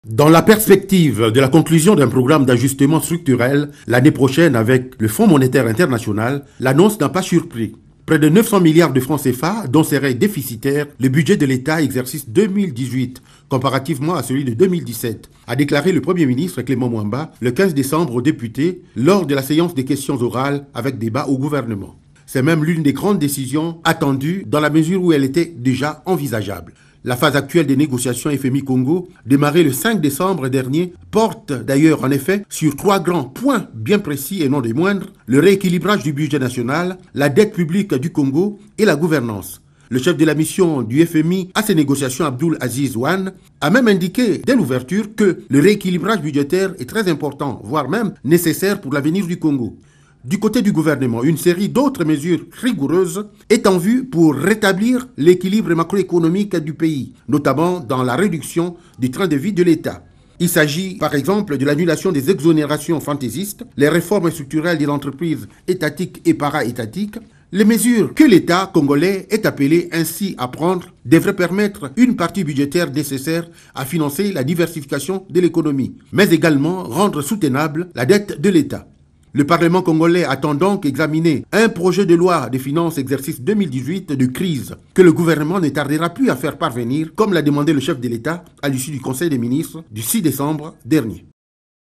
Dans la perspective de la conclusion d'un programme d'ajustement structurel l'année prochaine avec le Fonds monétaire international, l'annonce n'a pas surpris. Près de 900 milliards de francs CFA, dont serait déficitaire le budget de l'État exercice 2018, comparativement à celui de 2017, a déclaré le Premier ministre Clément Mwamba le 15 décembre aux députés lors de la séance des questions orales avec débat au gouvernement. C'est même l'une des grandes décisions attendues dans la mesure où elle était déjà envisageable. La phase actuelle des négociations FMI-Congo, démarrée le 5 décembre dernier, porte d'ailleurs en effet sur trois grands points bien précis et non des moindres: le rééquilibrage du budget national, la dette publique du Congo et la gouvernance. Le chef de la mission du FMI à ces négociations, Abdoul Aziz Ouane, a même indiqué dès l'ouverture que le rééquilibrage budgétaire est très important, voire même nécessaire pour l'avenir du Congo. Du côté du gouvernement, une série d'autres mesures rigoureuses est en vue pour rétablir l'équilibre macroéconomique du pays, notamment dans la réduction du train de vie de l'État. Il s'agit par exemple de l'annulation des exonérations fantaisistes, les réformes structurelles des entreprises étatiques et para-étatiques. Les mesures que l'État congolais est appelé ainsi à prendre devraient permettre une partie budgétaire nécessaire à financer la diversification de l'économie, mais également rendre soutenable la dette de l'État. Le Parlement congolais attend donc examiner un projet de loi des finances exercice 2018 de crise que le gouvernement ne tardera plus à faire parvenir, comme l'a demandé le chef de l'État à l'issue du Conseil des ministres du 6 décembre dernier.